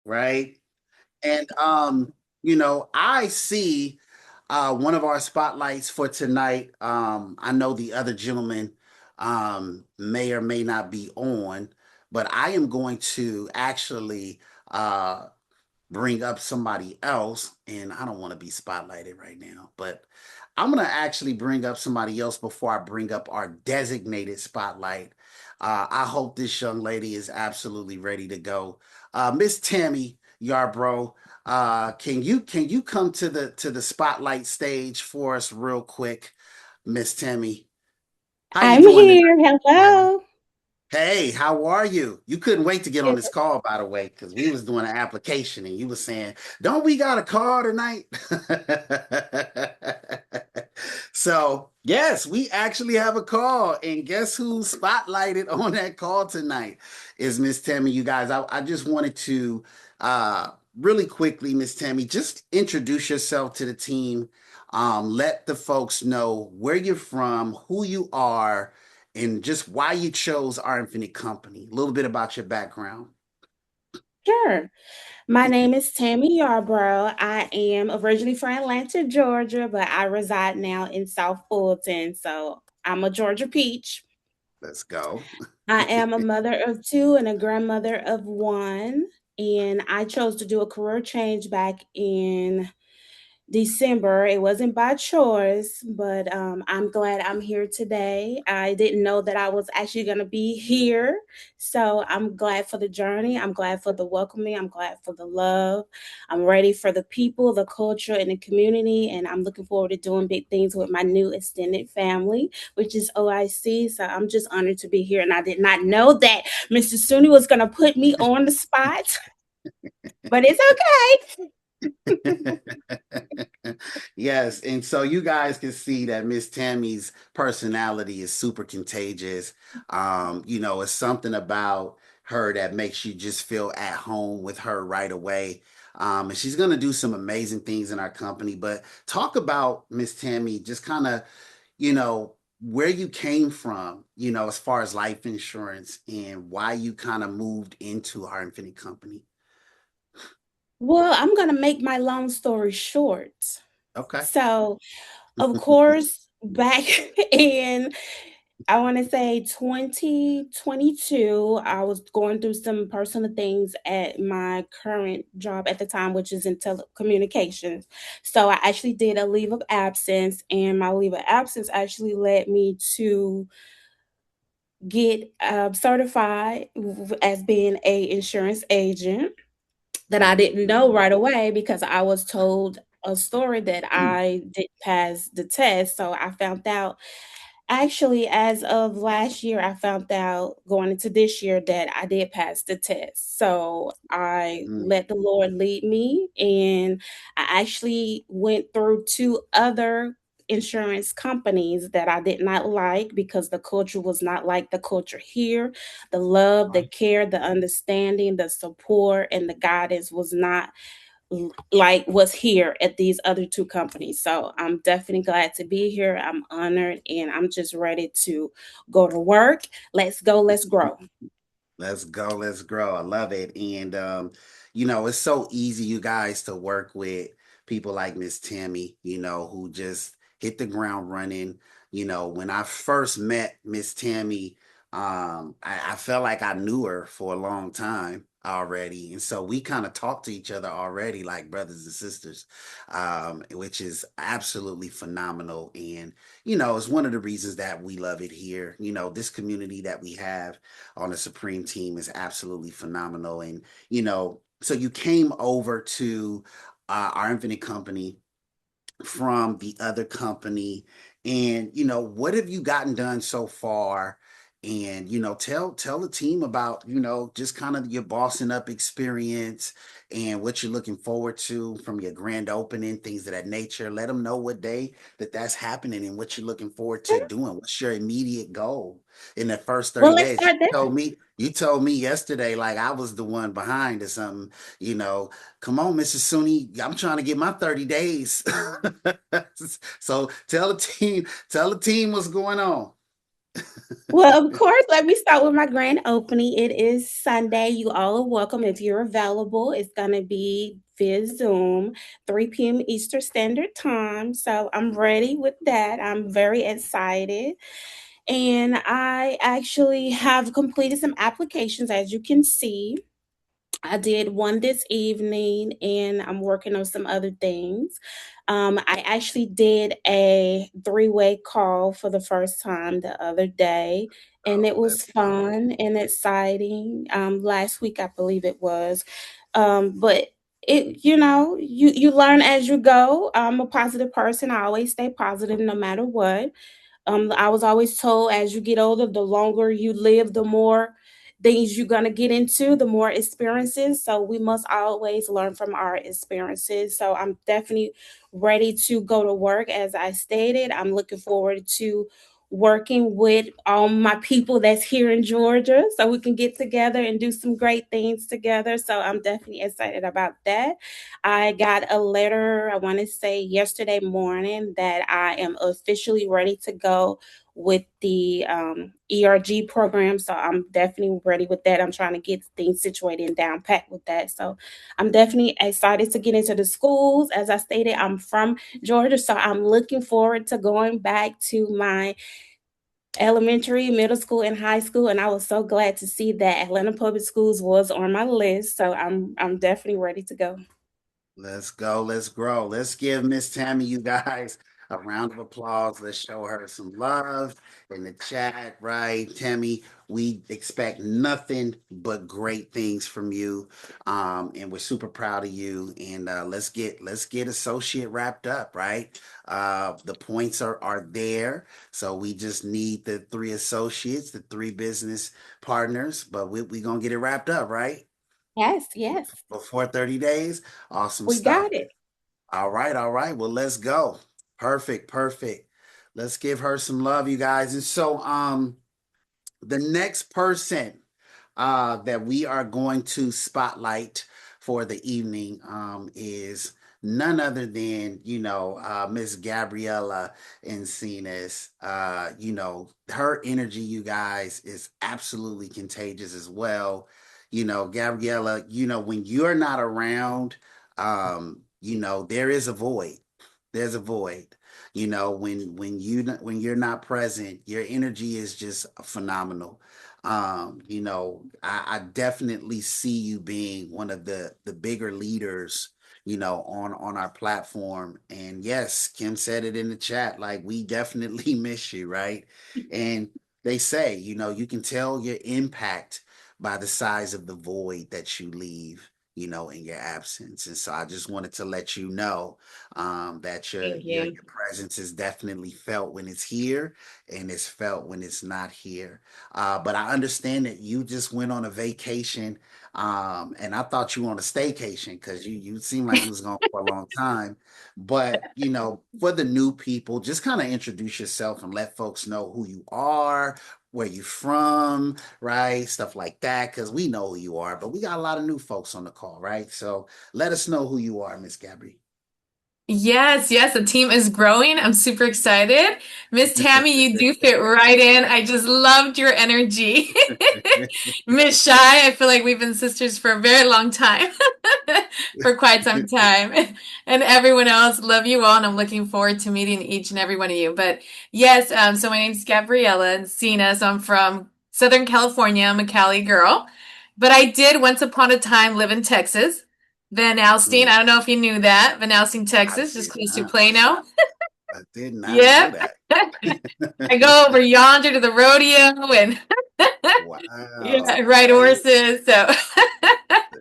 right? And I see one of our spotlights for tonight. I know the other gentleman may or may not be on, but I am going to actually bring up somebody else, and I don't want to be spotlighted right now, but I'm going to actually bring up somebody else before I bring up our designated spotlight. I hope this young lady is absolutely ready to go. Miss Tammy Yarbrough, can you come to the spotlight stage for us real quick, Miss Tammy? How you I'm doing tonight, here. Tammy? Hello. Hey, how are you? You couldn't wait to get on Good. this call, by the way, because we was doing an application and you was saying, "Don't we got a call tonight?" So, yes, we actually have a call, and guess who's spotlighted on that call tonight is Miss Tammy. You guys, I just wanted to really quickly, Miss Tammy, just introduce yourself to the team. Let the folks know where you're from, who you are, and just why you chose our Infinite Company. A little bit about your background. Sure. My name is Tammy Yarbrough. I am originally from Atlanta, Georgia, but I reside now in South Fulton. So I'm a Georgia peach. Let's go. I am a mother of two and a grandmother of one. And I chose to do a career change back in December. It wasn't by choice, but I'm glad I'm here today. I didn't know that I was actually going to be here. So I'm glad for the journey. I'm glad for the welcoming. I'm glad for the love. I'm ready for the people, the culture, and the community. And I'm looking forward to doing big things with my new extended family, which is OIC. So I'm just honored to be here. And I did not know that Mr. Suni was going to put me on the spot, but it's Yes, and so you guys can see that Miss Tammy's personality is super contagious. It's something about her that makes you just feel at home with her right away. And she's gonna do some amazing things in our company. But talk about Miss Tammy, just kind of, where you came from, as far as life insurance and why you kind of moved into our Infinite Company. Well, I'm going to make my long story short. Okay. So, of course, back in, I want to say 2022, I was going through some personal things at my current job at the time, which is in telecommunications. So, I actually did a leave of absence, and my leave of absence actually led me to get certified as being a insurance agent that I didn't know right away because I was told a story that I didn't pass the test. So I found out actually as of last year, I found out going into this year that I did pass the test. So I Mm, let the Lord lead me, and I actually went through two other insurance companies that I did not like because the culture was not like the culture here. The love, the right. care, the understanding, the support, and the guidance was not like what's here at these other two companies. So I'm definitely glad to be here. I'm honored, and I'm just ready to go to work. Let's go, let's grow. Let's go, let's grow. I love it. And it's so easy, you guys, to work with people like Miss Tammy, who just hit the ground running. When I first met Miss Tammy, I felt like I knew her for a long time already. And so we kind of talked to each other already like brothers and sisters, which is absolutely phenomenal. And, it's one of the reasons that we love it here. This community that we have on the Supreme team is absolutely phenomenal. And, so you came over to our Infinite Company from the other company, and what have you gotten done so far? And tell the team about just kind of your bossing up experience and what you're looking forward to from your grand opening, things of that nature. Let them know what day that's happening and what you're looking forward to doing. What's your immediate goal in the first Well, 30 let's days? start there. You told me yesterday like I was the one behind or something. Come on, Mrs. Suni, I'm trying to get my 30 days. So tell the team what's going on. Well, of course, let me start with my grand opening. It is Sunday. You all are welcome if you're available. It's going to be via Zoom, 3 p.m. Eastern Standard Time. So I'm ready with that. I'm very excited. And I actually have completed some applications, as you can see. I did one this evening and I'm working on some other things. I actually did a three-way call for the first time the other day, and it Oh, was that's good. fun and exciting. Last week, I believe it was. But you learn as you go. I'm a positive person. I always stay positive no matter what. I was always told as you get older, the longer you live, the more things you're going to get into, the more experiences. So we must always learn from our experiences. So I'm definitely ready to go to work. As I stated, I'm looking forward to working with all my people that's here in Georgia so we can get together and do some great things together. So I'm definitely excited about that. I got a letter, I want to say yesterday morning, that I am officially ready to go with the ERG program. So I'm definitely ready with that. I'm trying to get things situated and down pat with that. So I'm definitely excited to get into the schools. As I stated, I'm from Georgia. So I'm looking forward to going back to my elementary, middle school, and high school. And I was so glad to see that Atlanta Public Schools was on my list. So I'm definitely ready to go. Let's go. Let's grow. Let's give Miss Tammy, you guys, a round of applause. Let's show her some love in the chat, right? Tammy, we expect nothing but great things from you. And we're super proud of you. And let's get associate wrapped up, right? The points are there. So we just need the three associates, the three business partners, but we gonna get it wrapped up, right? Yes, yes. Before 30 days. Awesome We stuff. got it. All right, all right. Well, let's go. Perfect, perfect. Let's give her some love, you guys. And so the next person that we are going to spotlight for the evening is none other than Miss Gabriella Encinas. Her energy, you guys, is absolutely contagious as well. Gabriella, when you're not around, there is a void. There's a void. When you're not present, your energy is just phenomenal. I definitely see you being one of the bigger leaders, on our platform. And yes, Kim said it in the chat, like we definitely miss you, right? And they say, you can tell your impact by the size of the void that you leave, in your absence. And so I just wanted to let you know that your, Thank your you. your presence is definitely felt when it's here, and it's felt when it's not here. But I understand that you just went on a vacation, and I thought you were on a staycation because you seemed like you was gone for a long time. But for the new people, just kind of introduce yourself and let folks know who you are, where you from, right? Stuff like that, because we know who you are, but we got a lot of new folks on the call, right? So let us know who you are, Miss Gabby. Yes, yes, the team is growing. I'm super excited. Miss Tammy, you do fit right in. I just loved your energy. Miss Shy, I feel like we've been sisters for a very long time, for quite some time. And everyone else, love you all, and I'm looking forward to meeting each and every one of you. But yes, so my name's Gabriella Encina, so I'm from Southern California. I'm a Cali girl. But I did once upon a time live in Texas. Van Alstyne. Mm, I don't know if you knew that. Van Alstyne, I Texas, just did close to not. Plano. I did not know Yep. that. I go over yonder to the rodeo and yeah, Wow. ride Right. horses. So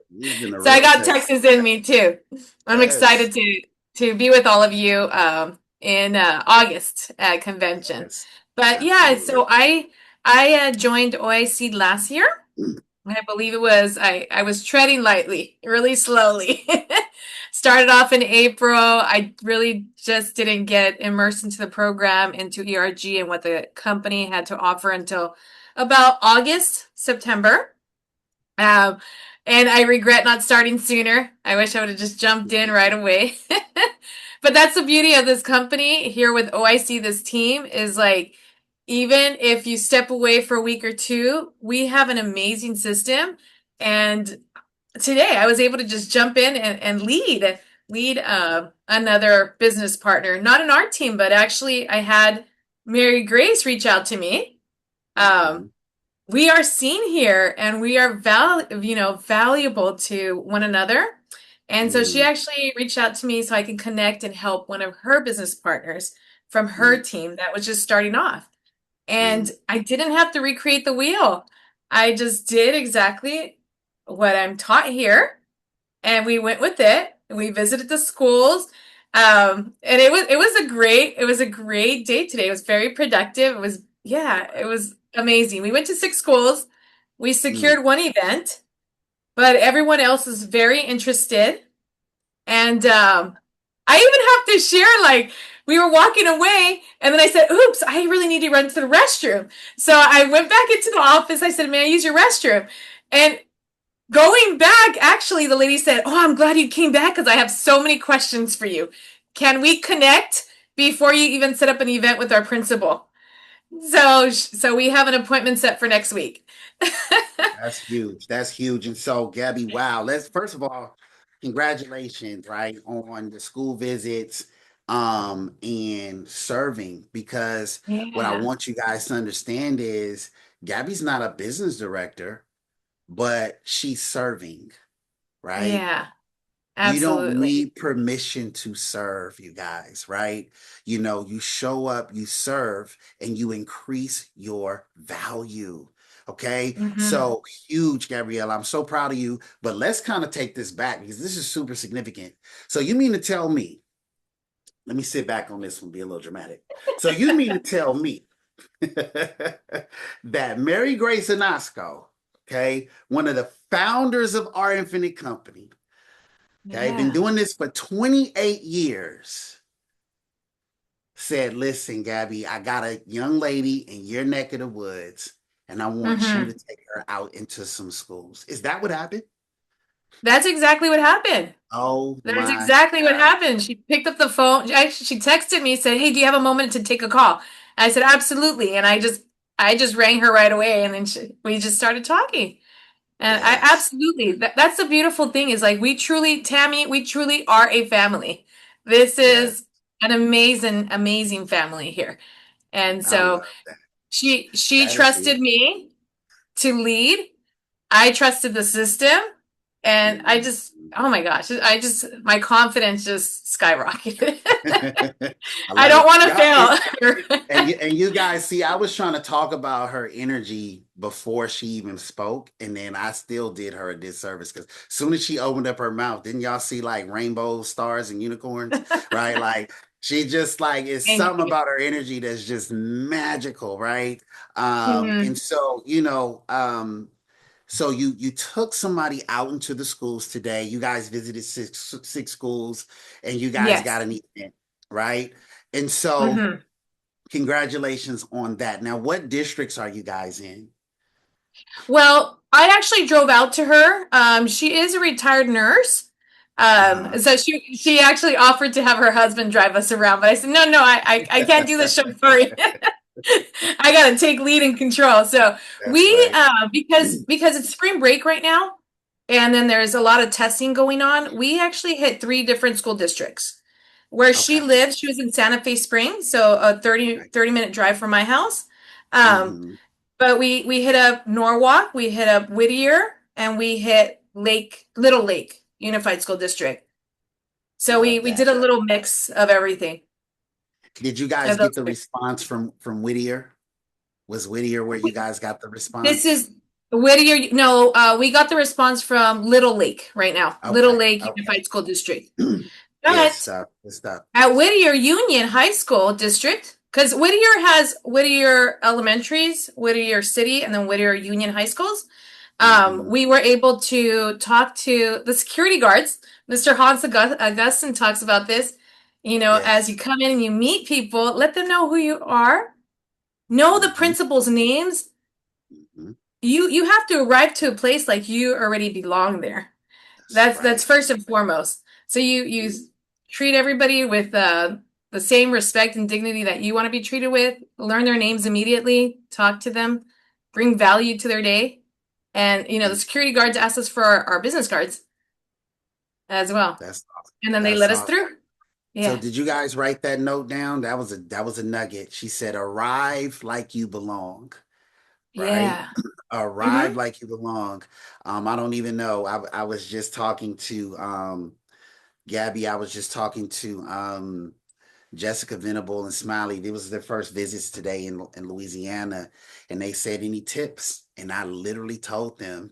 You've been a so I real got Texas Texas in cat. me too. I'm Yes. excited to be with all of you in August at convention. Yes. But yeah, so Absolutely. I joined OIC last year. I believe it was I was treading lightly, really slowly. Started off in April. I really just didn't get immersed into the program, into ERG and what the company had to offer until about August, September. Um, and I regret not starting sooner. I wish I would have just jumped in right away. But that's the beauty of this company here with OIC. This team is like even if you step away for a week or two, we have an amazing system. And today I was able to just jump in and lead another business partner, not in our team, but actually I had Mary Grace reach out to me. Um, Mhm, we are seen here and we are valuable to one another. And so she mhm, actually reached out to me so I can connect and help one of her business partners from her mhm, team that was just starting off. And mhm, I didn't have to recreate the wheel. I just did exactly what I'm taught here, and we went with it. We visited the schools, and it was a great day today. It was very productive. It was amazing. We went to 6 schools. We mm. secured one event, but everyone else is very interested. And I even have to share, like, we were walking away, and then I said, oops, I really need to run to the restroom. So I went back into the office. I said, may I use your restroom? And going back, actually, the lady said, oh, I'm glad you came back because I have so many questions for you. Can we connect before you even set up an event with our principal? So we have an appointment set for next week. That's huge. That's huge. And so, Gabby, wow. Let's first of all, congratulations, right, on the school visits and serving because what I Yeah. want you guys to understand is Gabby's not a business director, but she's serving, right? Yeah, You don't absolutely. need permission to serve, you guys, right? You know, you show up, you serve, and you increase your value. Okay. Hmm. So huge, Gabrielle. I'm so proud of you. But let's kind of take this back because this is super significant. So you mean to tell me, let me sit back on this one, be a little dramatic. So you mean to tell me that Mary Grace Anasco, okay, one of the founders of our Infinite Company, okay, been Yeah. doing this for 28 years. Said, listen, Gabby, I got a young lady in your neck of the woods, and I want you to Hmm. take her out into some schools. Is that what happened? That's exactly what happened. Oh That's my exactly what God. happened. She picked up the phone. She texted me, said, "Hey, do you have a moment to take a call?" I said, "Absolutely." And I just rang her right away, and then we just started talking. And I Yes. absolutely that's the beautiful thing is like we truly, Tammy, we truly are a family. This Yes. is an amazing, amazing family here. And I love so that. she That is trusted huge. me to lead. I trusted the system, and I Mhm. just, oh my gosh, my confidence just skyrocketed. I I love don't it. want Y'all, to fail. and you guys see, I was trying to talk about her energy before she even spoke, and then I still did her a disservice because as soon as she opened up her mouth, didn't y'all see like rainbows, stars, and unicorns? Right? Like she just like it's Thank something you. about her energy that's just magical, right? And Mhm. so so you took somebody out into the schools today. You guys visited six schools, and you guys got Yes. an event, right? And so Hmm. congratulations on that. Now, what districts are you guys in? Well, I actually drove out to her. She is a retired nurse. Uh-huh. So she actually offered to have her husband drive us around, but I said, no, no, I can't do the chauffeuring. I gotta take lead and control. So That's we right. because it's spring break right now, and then there's a lot of testing going on. We actually hit 3 different school districts. Where she Okay. lives, she was in Santa Fe Springs, so a Right. 30 minute drive from my house. Um, Hmm. but we hit up Norwalk, we hit up Whittier, and we hit Little Lake Unified School District. So we Love we that. did a little mix of everything Did you guys of get those. the response from Whittier? Was Whittier where you guys got the This response? is Whittier. No, we got the response from Little Lake right now. Little Okay. Lake Okay. Unified School District. Good But stuff. Good stuff. at Whittier Union High School District, because Whittier has Whittier Elementaries, Whittier City, and then Whittier Union High Schools. Hmm. We were able to talk to the security guards. Mr. Hans Augustin talks about this. As Yes. you come in and you meet people, let them know who you are, know the Hmm. principal's names. Hmm. You have to arrive to a place like you already belong there. That's That's right. first and foremost. So you treat everybody with the same respect and dignity that you want to be treated with, learn their names immediately, talk to them, bring value to their day. And, the security guards asked us for our business cards as well. That's awesome. And then they That's let us awesome. through. So Yeah. did you guys write that note down? That was a nugget. She said, "Arrive like you belong." Right? Yeah. Arrive Mm-hmm. like you belong. I don't even know. I was just talking to Gabby. I was just talking to Jessica Venable and Smiley. It was their first visits today in Louisiana, and they said, "Any tips?" And I literally told them,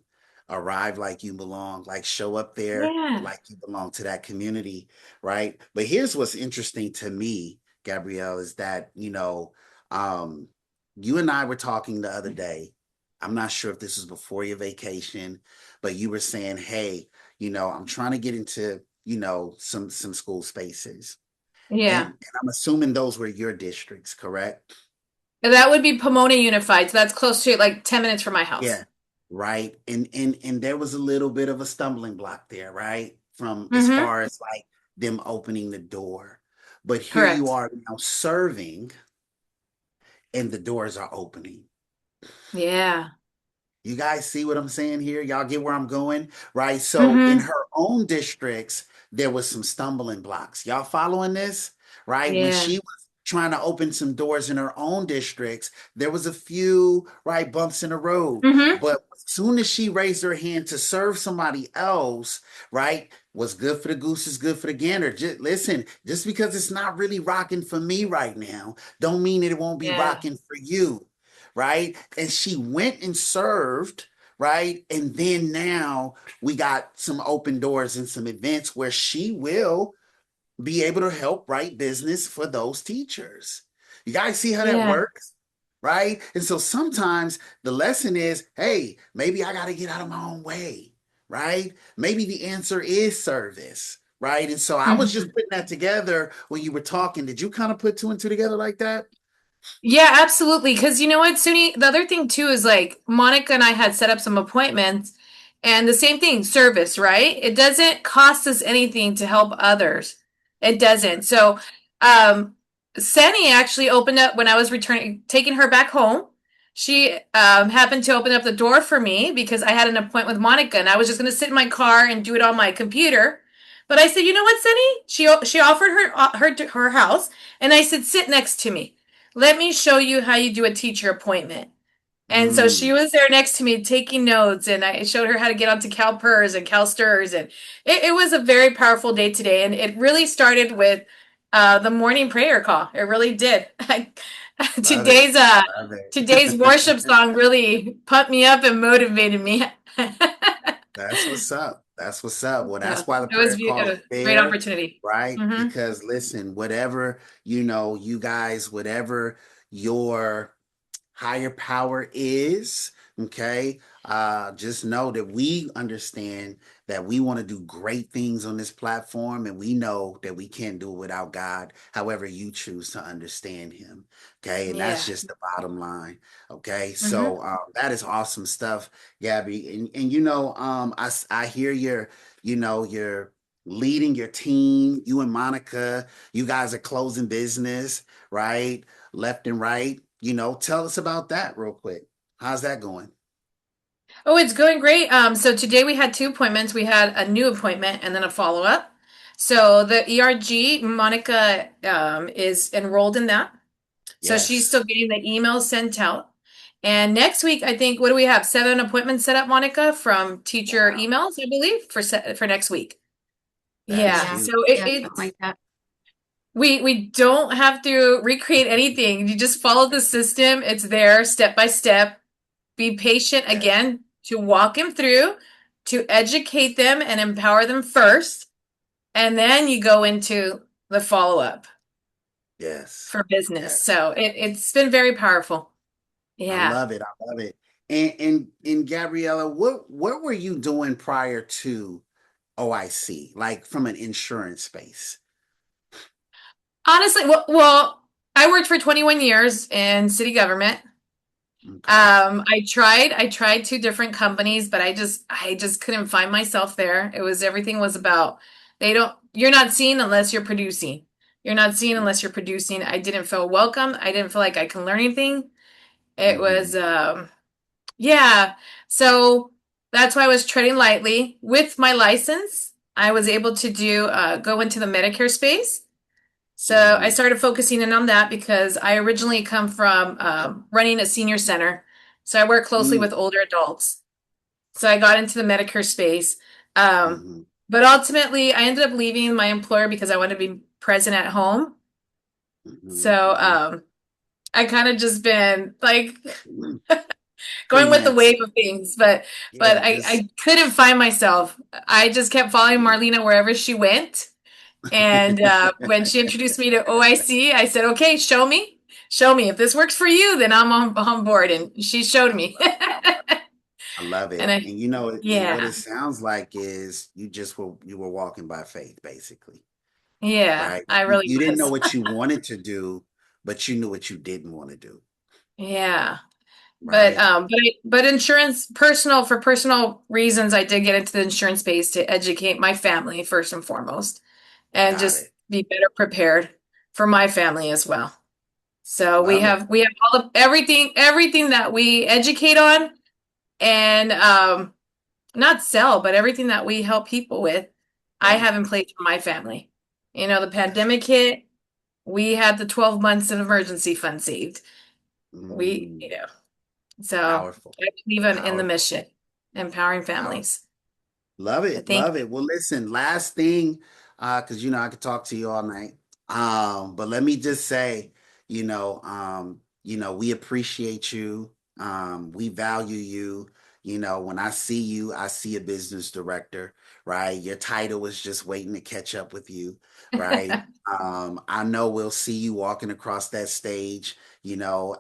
"Arrive like you belong, like show up there Yeah. like you belong to that community, right?" But here's what's interesting to me, Gabrielle, is that um, you and I were talking the other day. I'm not sure if this was before your vacation, but you were saying, "Hey, I'm trying to get into some school spaces." And Yeah. I'm assuming those were your districts, correct? That would be Pomona Unified. So that's close to like 10 minutes from my house. Yeah. Right. And there was a little bit of a stumbling block there, right? From as Mm-hmm. far as like them opening the door. But here you Correct. are now serving and the doors are opening. Yeah. You guys see what I'm saying here? Y'all get where I'm going, right? So in Mm-hmm. her own districts, there was some stumbling blocks. Y'all following this, right? When Yeah. she was trying to open some doors in her own districts, there was a few right bumps in the road. Mm-hmm. But as soon as she raised her hand to serve somebody else, right? What's good for the goose is good for the gander. Just listen, just because it's not really rocking for me right now, don't mean that it won't be Yeah. rocking for you, right? And she went and served, right? And then now we got some open doors and some events where she will be able to help write business for those teachers. You guys see how that Yeah. works? Right? And so sometimes the lesson is, hey, maybe I got to get out of my own way, right? Maybe the answer is service, right? And so I was Mm-hmm. just putting that together when you were talking. Did you kind of put two and two together like that? Yeah, absolutely. Because you know what, Suni? The other thing too is like Monica and I had set up some appointments, and the same thing, service, right? It doesn't cost us anything to help others. It doesn't. So, um, Sani actually opened up when I was returning, taking her back home. She happened to open up the door for me because I had an appointment with Monica, and I was just going to sit in my car and do it on my computer. But I said, you know what, Sani? She offered her house, and I said, sit next to me. Let me show you how you do a teacher appointment. And so she Mm, was there next to me taking notes, and I showed her how to get onto CalPERS and CalSTRS. And it was a very powerful day today. And it really started with the morning prayer call. It really did. love it. today's Love today's worship it. song really pumped me up and motivated me. That's what's up. That's what's up. Well, So that's why the it was prayer call is a great there, opportunity. right? Hmm. Because listen, whatever, you guys, whatever your higher power is, okay? Just know that we understand that we want to do great things on this platform, and we know that we can't do it without God, however you choose to understand Him, okay? And that's Yeah. just the bottom line, okay? Hmm. So that is awesome stuff, Gabby. And I hear you're leading your team, you and Monica, you guys are closing business, right? Left and right. Tell us about that real quick. How's that going? Oh, it's going great. So today we had two appointments. We had a new appointment and then a follow up. So the ERG, Monica is enrolled in that. So she's Yes, still getting the emails sent out. And next week, I think, what do we have? 7 appointments set up, Monica, from teacher wow, emails, I believe, for next week. that is Yeah. Yeah, huge. So yeah, something it's like that. we don't have to recreate anything. You just follow the system. It's there step by step. Be patient Yes, again to walk them through, to educate them and empower them first, and then you go into the follow up yes, for business. yes. So it's been very powerful. I Yeah. love it. I love it. And Gabriella, what were you doing prior to OIC, like from an insurance space? Honestly, well, I worked for 21 years in city government. Okay, I tried two different companies, but I just couldn't find myself there. Everything was about you're not seen unless you're producing. You're not seen unless you're producing. I didn't feel welcome. I didn't feel like I can learn anything. It Mm-hmm. was, yeah. So that's why I was treading lightly. With my license, I was able to go into the Medicare space. So I Mm-hmm. started focusing in on that because I originally come from running a senior center. So I work closely with older adults. So I got into the Medicare space. Um, Mm-hmm. but ultimately, I ended up leaving my employer because I wanted to be present at home. Mm-hmm. So Mm-hmm. I kind of just been like going with the wave Freelancing. of things, but Yeah, just I couldn't find myself. I just kept following mm. Marlena wherever she went. And when she introduced me to OIC, I said, "Okay, show me, show me. If this works for you, then I'm on board." And she showed me. I love And it. I, And you know, and what yeah, it sounds like is you were walking by faith, basically, yeah, right? I You, really you didn't know was. what you wanted to do, but you knew what you didn't want to do, Yeah. right? But insurance, for personal reasons, I did get into the insurance space to educate my family first and foremost, and Got just it. be better prepared for my family as well. So Love it. we have all of everything that we educate on and not sell, but everything that we help people with, I Yeah, have in place for my family. You know, the that's pandemic hit, we had the 12 months of emergency fund saved. We, mm, you know, so powerful. I believe in the Powerful. mission, empowering Powerful. families. Love But it, thank love it. Well, listen, last thing, because you know I could talk to you all night. But let me just say, we appreciate you. We value you. You know, when I see you, I see a business director, right? Your title is just waiting to catch up with you, right? you. I know we'll see you walking across that stage,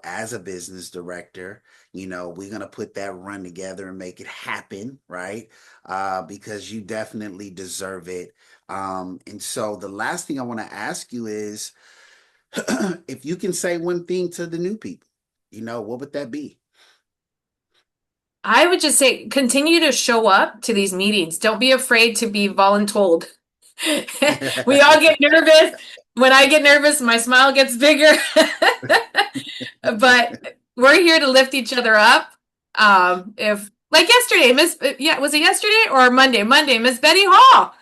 as a business director. We're gonna put that run together and make it happen, right? Because you definitely deserve it. And so the last thing I want to ask you is if you can say one thing to the new people, what would that be? I would just say continue to show up to these meetings. Don't be afraid to be voluntold. We all get nervous. When I get nervous, my smile gets bigger. But we're here to lift each other up. If like yesterday, was it yesterday or Monday? Monday, Miss Betty Hall.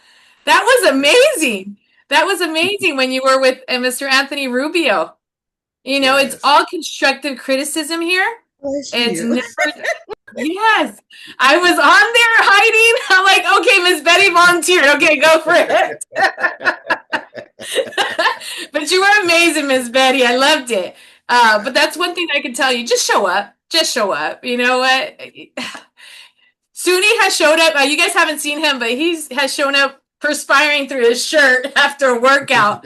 That was amazing. That was amazing when you were with Mr. Anthony Rubio. You know, it's Yes. all constructive criticism here. Bless It's you. never, yes. I was on there hiding. I'm like, okay, Miss Betty volunteered. Okay, go for it. But you were amazing, Miss Betty. I loved it. But that's one thing I can tell you. Just show up. Just show up. You know what? Suni has showed up. You guys haven't seen him, but has shown up perspiring through his shirt after a workout.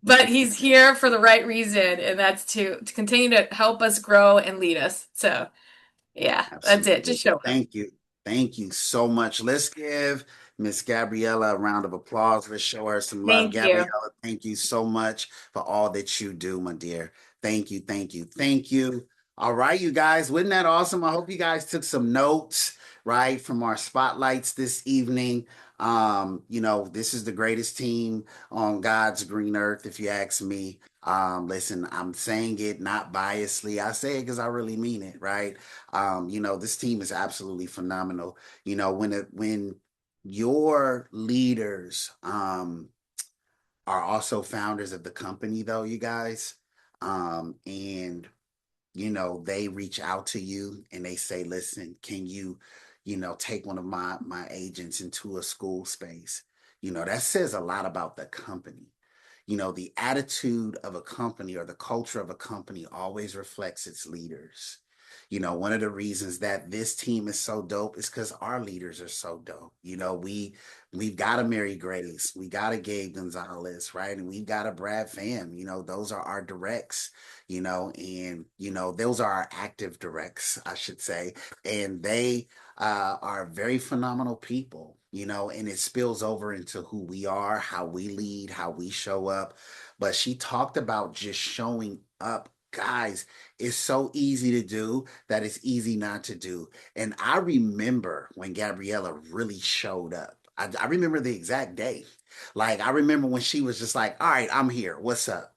But he's here for the right reason, and that's to continue to help us grow and lead us. So yeah, that's it. Absolutely. Just show up. Thank you. Thank you so much. Let's give Miss Gabriella a round of applause. Let's show her some love. Thank you. Gabriella, thank you so much for all that you do, my dear. Thank you. Thank you. Thank you. All right, you guys. Wasn't that awesome? I hope you guys took some notes, right, from our spotlights this evening. This is the greatest team on God's green earth, if you ask me. Listen, I'm saying it not biasly. I say it because I really mean it, right? This team is absolutely phenomenal. When your leaders are also founders of the company, though, you guys, and they reach out to you and they say, "Listen, can you, take one of my agents into a school space?" That says a lot about the company. The attitude of a company or the culture of a company always reflects its leaders. One of the reasons that this team is so dope is because our leaders are so dope. We've got a Mary Grace, we got a Gabe Gonzalez, right? And we've got a Brad Pham. Those are our directs, and those are our active directs, I should say. And they are very phenomenal people, and it spills over into who we are, how we lead, how we show up. But she talked about just showing up. Guys, it's so easy to do that it's easy not to do. And I remember when Gabriella really showed up. I remember the exact day. Like I remember when she was just like, "All right, I'm here. What's up?"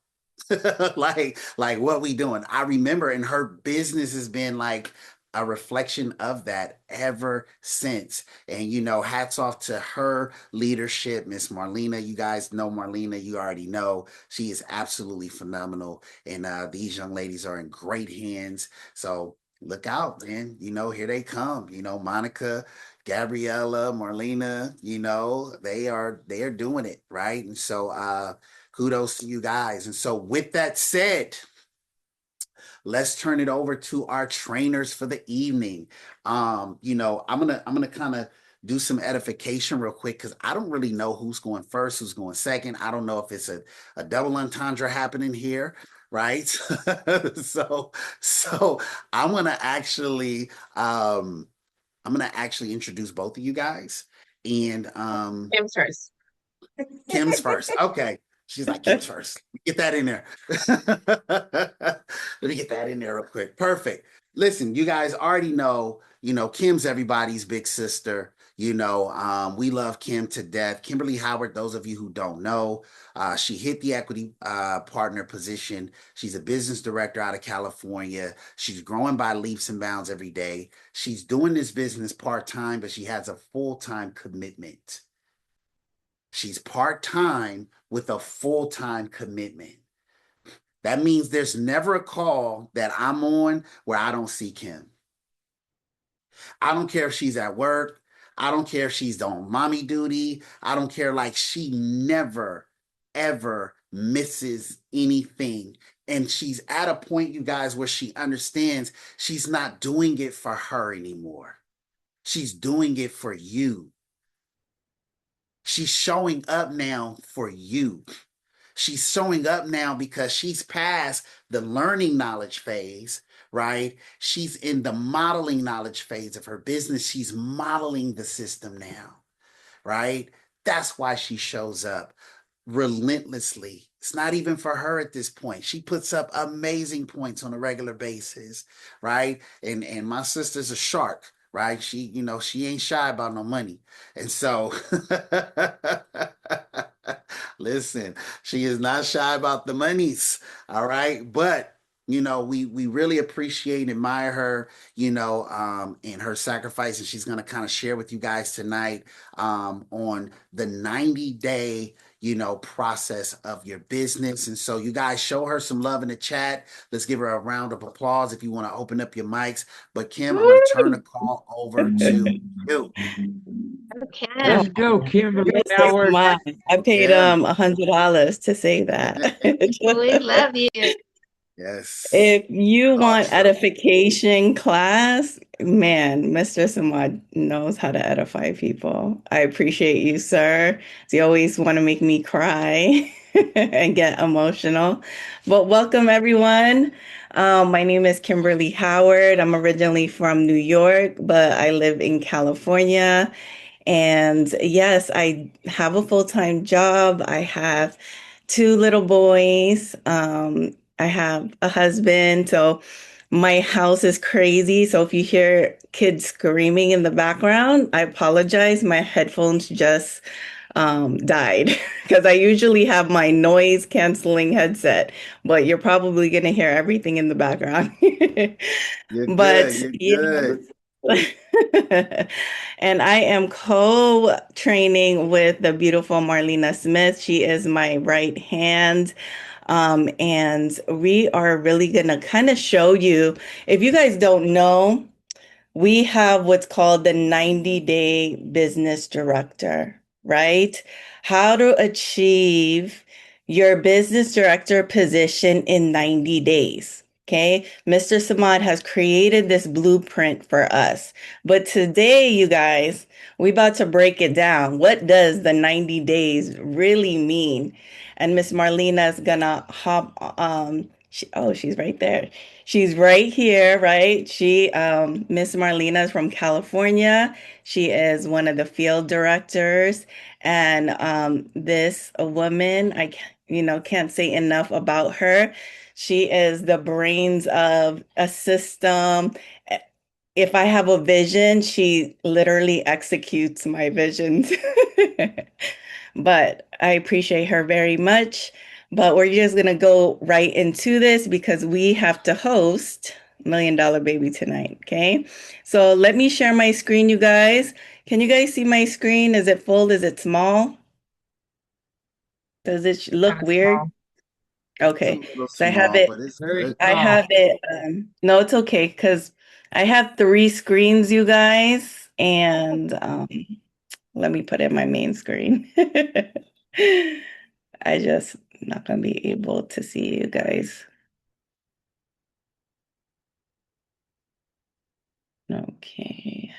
like what we doing? I remember, and her business has been like a reflection of that ever since. And hats off to her leadership, Miss Marlena. You guys know Marlena. You already know she is absolutely phenomenal, and these young ladies are in great hands. So look out, man. Here they come. Monica, Gabriella, Marlena. They are doing it right, and so kudos to you guys. And so, with that said, let's turn it over to our trainers for the evening. I'm gonna kind of do some edification real quick because I don't really know who's going first, who's going second. I don't know if it's a double entendre happening here, right? so I'm gonna actually introduce both of you guys. And Kim's first. Kim's first. Okay. She's like, Kim's first. Get that in there. Let me get that in there real quick. Perfect. Listen, you guys already know, Kim's everybody's big sister. We love Kim to death. Kimberly Howard, those of you who don't know, she hit the equity partner position. She's a business director out of California. She's growing by leaps and bounds every day. She's doing this business part-time, but she has a full-time commitment. She's part-time with a full-time commitment. That means there's never a call that I'm on where I don't see Kim. I don't care if she's at work. I don't care if she's on mommy duty. I don't care. Like, she never, ever misses anything. And she's at a point, you guys, where she understands she's not doing it for her anymore. She's doing it for you. She's showing up now for you. She's showing up now because she's past the learning knowledge phase, right? She's in the modeling knowledge phase of her business. She's modeling the system now, right? That's why she shows up relentlessly. It's not even for her at this point. She puts up amazing points on a regular basis, right? And my sister's a shark, right? She ain't shy about no money. And so listen, she is not shy about the monies, all right? But we really appreciate and admire her, and her sacrifice. And she's going to kind of share with you guys tonight on the 90-day, process of your business. And so you guys show her some love in the chat. Let's give her a round of applause if you want to open up your mics. But Kim, I'm going to turn the call over to you. Okay. Let's go, Kimberly Mr. Howard. Samad. I paid Yeah. $100 to say that. We love you. Yes. If you want Awesome. edification class, man, Mr. Samad knows how to edify people. I appreciate you, sir. You always want to make me cry and get emotional. But welcome, everyone. My name is Kimberly Howard. I'm originally from New York, but I live in California. And yes, I have a full-time job. I have two little boys. I have a husband. So my house is crazy. So if you hear kids screaming in the background, I apologize. My headphones just died because I usually have my noise canceling headset, but you're probably going to hear everything in the background. You're But good. You're yeah. good. And I am co-training with the beautiful Marlena Smith. She is my right hand. And we are really going to kind of show you, if you guys don't know, we have what's called the 90-day business director, right? How to achieve your business director position in 90 days. Okay, Mr. Samad has created this blueprint for us. But today, you guys, we about to break it down. What does the 90 days really mean? And Miss Marlena is gonna hop she's right there. She's right here, right? Miss Marlena is from California. She is one of the field directors. And this woman, can't say enough about her. She is the brains of a system. if I have a vision, she literally executes my visions. But I appreciate her very much. But we're just gonna go right into this because we have to host Million Dollar Baby tonight. Okay. So let me share my screen, you guys. Can you guys see my screen? Is it full? Is it small? Does it look Kind of weird? small. It's a Okay. little So I have small, it. but it's Very good. I small. have it. No, it's okay because I have three screens, you guys, and let me put in my main screen. I just not gonna be able to see you guys. Okay.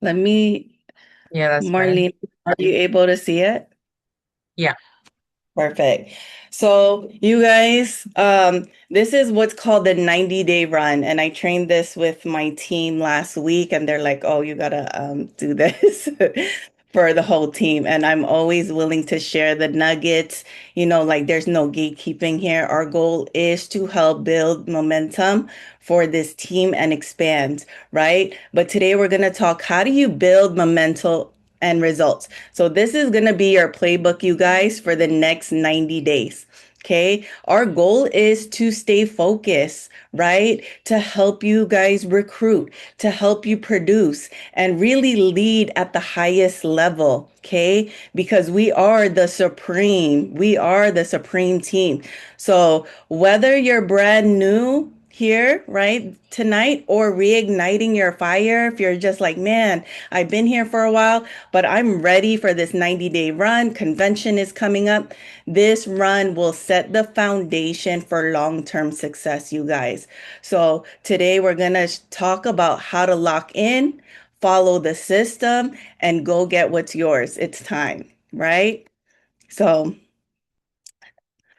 Let me, Yeah, that's better. Marlene, are you able to see it? Yeah. Perfect. So you guys, this is what's called the 90-day run. And I trained this with my team last week, and they're like, oh, you gotta do this for the whole team. And I'm always willing to share the nuggets. Like there's no gatekeeping here. Our goal is to help build momentum for this team and expand, right? But today we're gonna talk, how do you build momentum and results? So this is going to be your playbook, you guys, for the next 90 days. Okay. Our goal is to stay focused, right? To help you guys recruit, to help you produce and really lead at the highest level. Okay. Because we are the supreme team. So whether you're brand new here, right, tonight, or reigniting your fire, if you're just like, man, I've been here for a while, but I'm ready for this 90-day run. Convention is coming up. This run will set the foundation for long-term success, you guys. So today we're going to talk about how to lock in, follow the system, and go get what's yours. It's time, right? So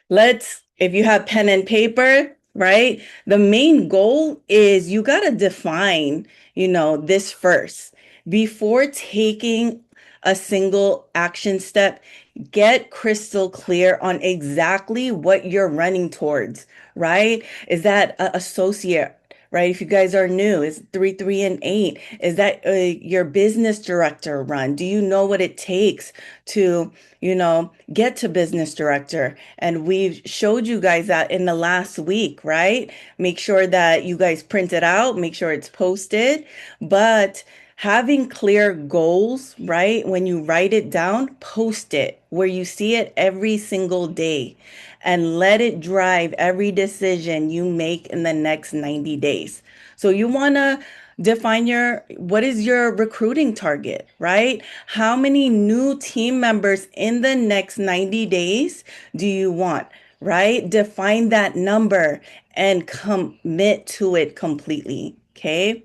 if you have pen and paper, right? The main goal is you got to define, this first. Before taking a single action step, get crystal clear on exactly what you're running towards, right? Is that a associate? Right? If you guys are new, is 3, 3, and 8? Is that your business director run? Do you know what it takes to, get to business director? And we've showed you guys that in the last week, right? Make sure that you guys print it out, make sure it's posted. But having clear goals, right? When you write it down, post it where you see it every single day and let it drive every decision you make in the next 90 days. So you want to define what is your recruiting target, right? How many new team members in the next 90 days do you want, right? Define that number and commit to it completely, okay?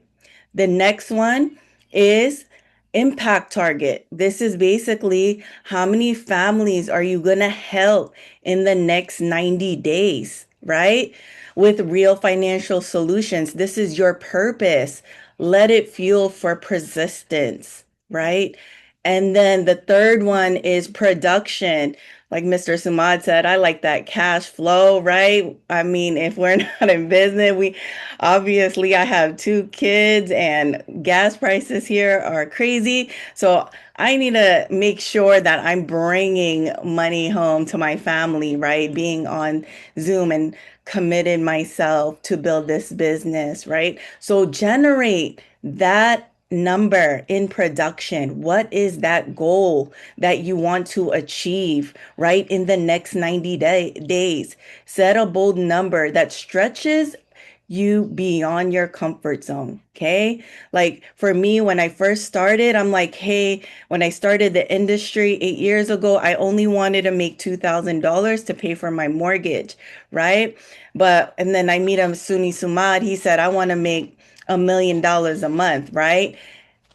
The next one is impact target. This is basically how many families are you going to help in the next 90 days, right? With real financial solutions. This is your purpose. Let it fuel for persistence, right? And then the third one is production. Like Mr. Sumad said, I like that cash flow, right? I mean, if we're not in business, obviously I have two kids and gas prices here are crazy. So I need to make sure that I'm bringing money home to my family, right? Being on Zoom and committed myself to build this business, right? So generate that number in production. What is that goal that you want to achieve, right? In the next 90 days, set a bold number that stretches you beyond your comfort zone. Okay. Like for me, when I first started, I'm like, hey, when I started the industry 8 years ago, I only wanted to make $2,000 to pay for my mortgage. Right. And then I meet him, Suni Sumad. He said, I want to make $1 million a month. Right.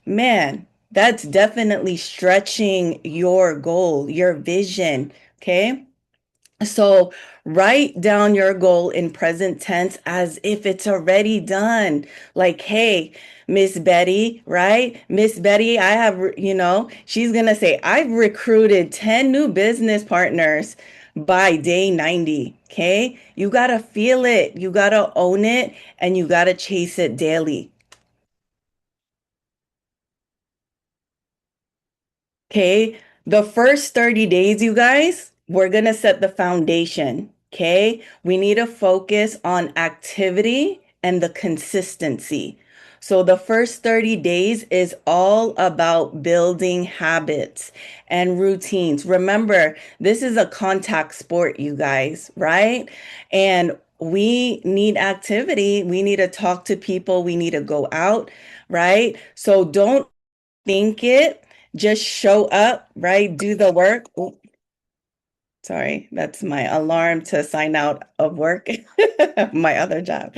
Man, that's definitely stretching your goal, your vision. Okay. So write down your goal in present tense as if it's already done. Like, hey, Miss Betty, right? Miss Betty, she's going to say, I've recruited 10 new business partners by day 90. Okay. You got to feel it. You got to own it and you got to chase it daily. Okay. The first 30 days, you guys, we're going to set the foundation. Okay. We need to focus on activity and the consistency. So the first 30 days is all about building habits and routines. Remember, this is a contact sport, you guys, right? And we need activity. We need to talk to people. We need to go out, right? So don't think it, just show up, right? Do the work. Oh, sorry, that's my alarm to sign out of work, my other job.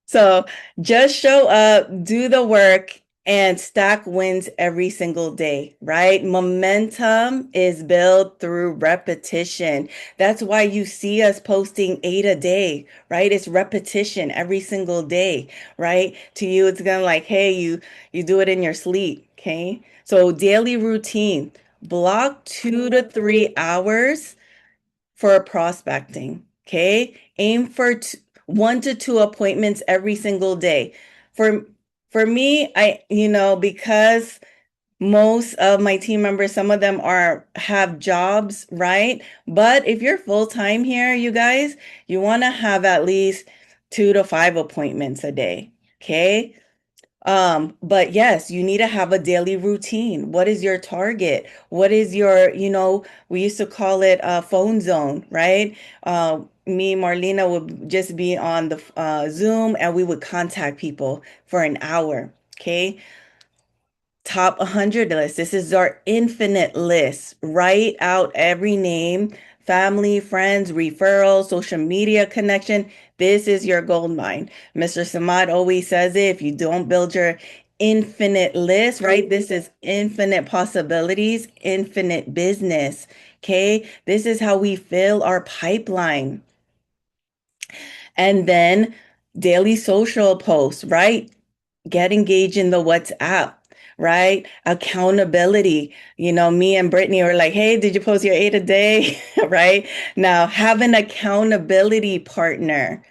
So just show up, do the work, and stack wins every single day, right? Momentum is built through repetition. That's why you see us posting 8 a day, right? It's repetition every single day, right? To you, it's gonna like, hey, you do it in your sleep, okay? So daily routine, block 2 to 3 hours for prospecting. Okay. Aim for 1 to 2 appointments every single day. For for me, because most of my team members, some of them have jobs, right? But if you're full time here, you guys, you want to have at least 2 to 5 appointments a day. Okay. But yes, you need to have a daily routine. What is your target? What is we used to call it a phone zone, right? Me, Marlena would just be on the Zoom and we would contact people for an hour. Okay. Top 100 list. This is our infinite list. Write out every name, family, friends, referral, social media connection. This is your gold mine. Mr. Samad always says it, if you don't build your infinite list, right? This is infinite possibilities, infinite business. Okay. This is how we fill our pipeline. And then daily social posts, right? Get engaged in the WhatsApp, right? Accountability. Me and Brittany were like, hey, did you post your 8 a day? Right? Now, have an accountability partner,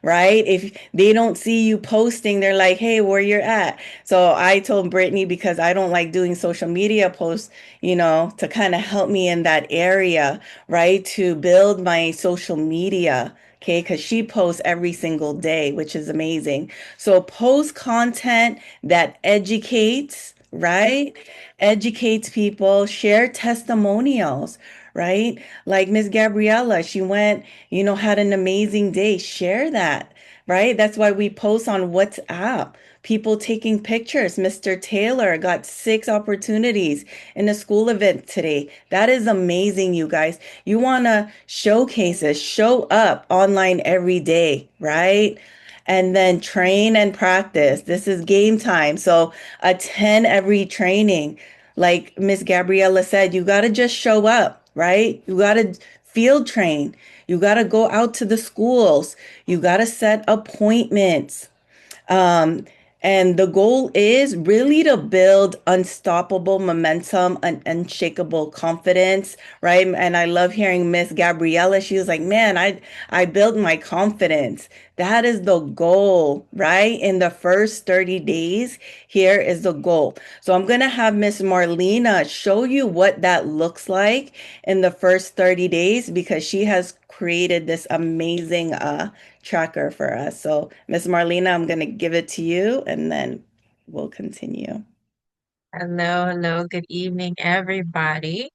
right? If they don't see you posting, they're like, hey, where you're at. So I told Brittany, because I don't like doing social media posts, to kind of help me in that area, right? To build my social media. Okay, because she posts every single day, which is amazing. So post content that educates, right? Educates people, share testimonials, right? Like Miss Gabriella, she went, had an amazing day. Share that, right? That's why we post on WhatsApp. People taking pictures. Mr. Taylor got 6 opportunities in a school event today. That is amazing, you guys. You want to showcase it, show up online every day, right? And then train and practice. This is game time. So attend every training. Like Miss Gabriella said, you got to just show up, right? You got to field train. You got to go out to the schools. You got to set appointments. Um, and the goal is really to build unstoppable momentum and unshakable confidence, right? And I love hearing Miss Gabriella. She was like, man, I built my confidence. That is the goal, right? In the first 30 days, here is the goal. So I'm going to have Miss Marlena show you what that looks like in the first 30 days because she has created this amazing tracker for us. So, Miss Marlena, I'm going to give it to you and then we'll continue. Hello, hello, good evening, everybody.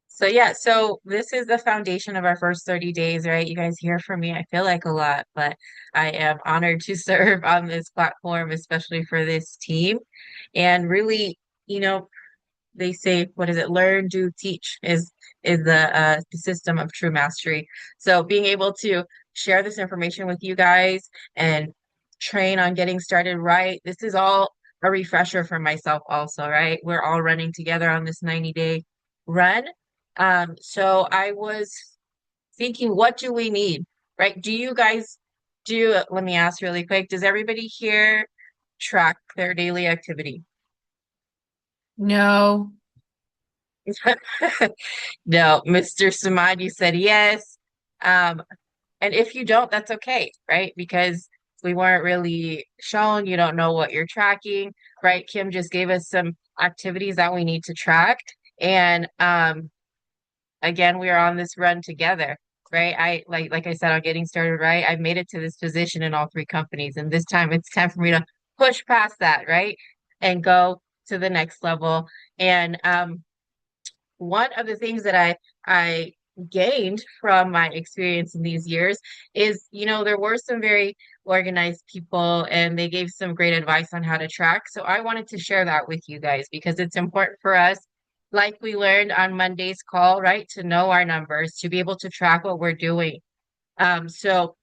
So yeah, so this is the foundation of our first 30 days, right? You guys hear from me, I feel like a lot, but I am honored to serve on this platform, especially for this team. And really, you know, they say, what is it? Learn, do, teach is the system of true mastery. So being able to share this information with you guys and train on getting started right, this is all a refresher for myself also, right? We're all running together on this 90-day run. So I was thinking, what do we need, right? Do you guys let me ask really quick, does everybody here track their daily activity? No. No, Mr. Samad, you said yes. Um, and if you don't, that's okay, right? Because we weren't really shown, you don't know what you're tracking, right? Kim just gave us some activities that we need to track. And again, we are on this run together, right? I like I said, on getting started, right? I've made it to this position in all three companies, and this time it's time for me to push past that, right? And go to the next level. And one of the things that I gained from my experience in these years is, there were some very organized people and they gave some great advice on how to track. So I wanted to share that with you guys because it's important for us, like we learned on Monday's call, right, to know our numbers, to be able to track what we're doing. So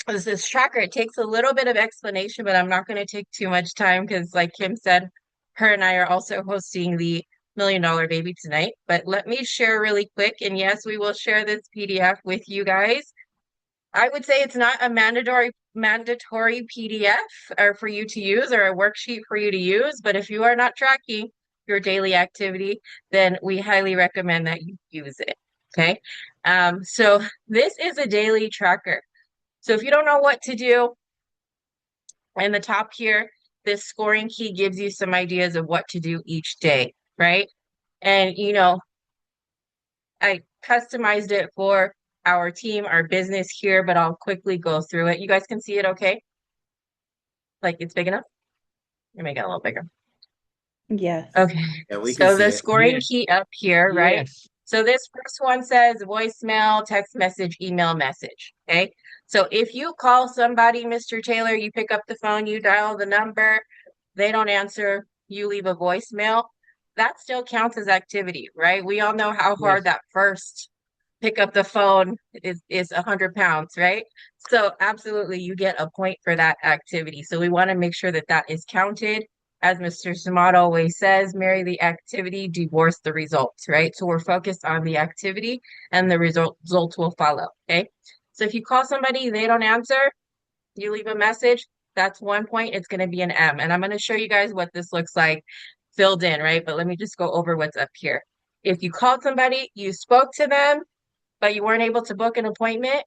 this tracker, it takes a little bit of explanation, but I'm not going to take too much time because, like Kim said, her and I are also hosting the $1 Million Baby tonight. But let me share really quick. And yes, we will share this PDF with you guys. I would say it's not a mandatory PDF or for you to use or a worksheet for you to use, but if you are not tracking your daily activity, then we highly recommend that you use it. Okay. So this is a daily tracker. So if you don't know what to do, in the top here, this scoring key gives you some ideas of what to do each day, right? And I customized it for our team, our business here, but I'll quickly go through it. You guys can see it okay? Like it's big enough? Let me make it a little bigger. Yes. Okay, Yeah, we can so see the it. scoring key up here, right? So this first one says voicemail, text message, email message. Okay. So if you call somebody, Mr. Taylor, you pick up the phone, you dial the number, they don't answer, you leave a voicemail, that still counts as activity, right? We all know how hard that first pick up the phone is 100 pounds, right? So absolutely, you get a point for that activity. So we want to make sure that that is counted. As Mr. Samat always says, marry the activity, divorce the results, right? So we're focused on the activity and the results will follow, okay? So if you call somebody, they don't answer, you leave a message, that's 1 point. It's going to be an M. And I'm going to show you guys what this looks like filled in, right? But let me just go over what's up here. If you called somebody, you spoke to them, but you weren't able to book an appointment,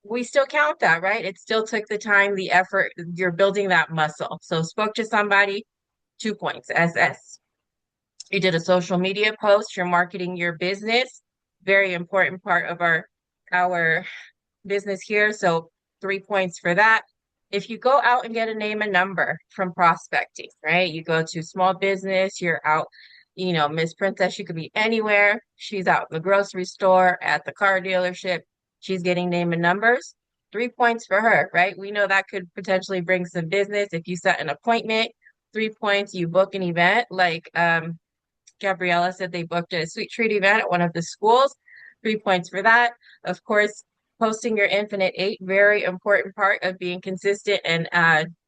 we still count that, right? It still took the time, the effort, you're building that muscle. So spoke to somebody, 2 points, SS. You did a social media post, you're marketing your business, very important part of our business here. So 3 points for that. If you go out and get a name and number from prospecting, right? You go to small business, you're out, Miss Princess, she could be anywhere. She's out in the grocery store, at the car dealership. She's getting name and numbers. 3 points for her, right? We know that could potentially bring some business. If you set an appointment, 3 points, you book an event like Gabriella said they booked a sweet treat event at one of the schools. 3 points for that. Of course, posting your Infinite Eight, very important part of being consistent and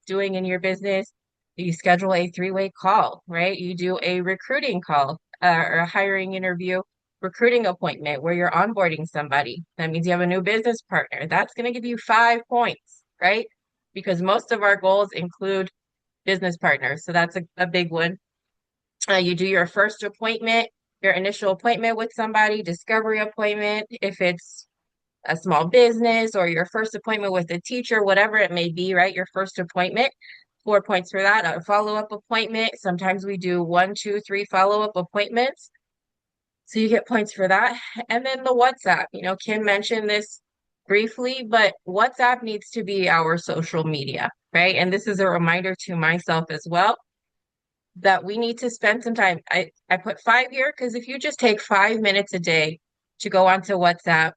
doing in your business. You schedule a three-way call, right? You do a recruiting call or a hiring interview, recruiting appointment where you're onboarding somebody. That means you have a new business partner. That's going to give you 5 points, right? Because most of our goals include business partners. So that's a big one. You do your first appointment, your initial appointment with somebody, discovery appointment, if it's a small business or your first appointment with a teacher, whatever it may be, right? Your first appointment, 4 points for that. A follow-up appointment. Sometimes we do 1, 2, 3 follow-up appointments. So you get points for that. And then the WhatsApp, Kim mentioned this briefly, but WhatsApp needs to be our social media, right? And this is a reminder to myself as well that we need to spend some time. I put 5 here because if you just take 5 minutes a day to go onto WhatsApp,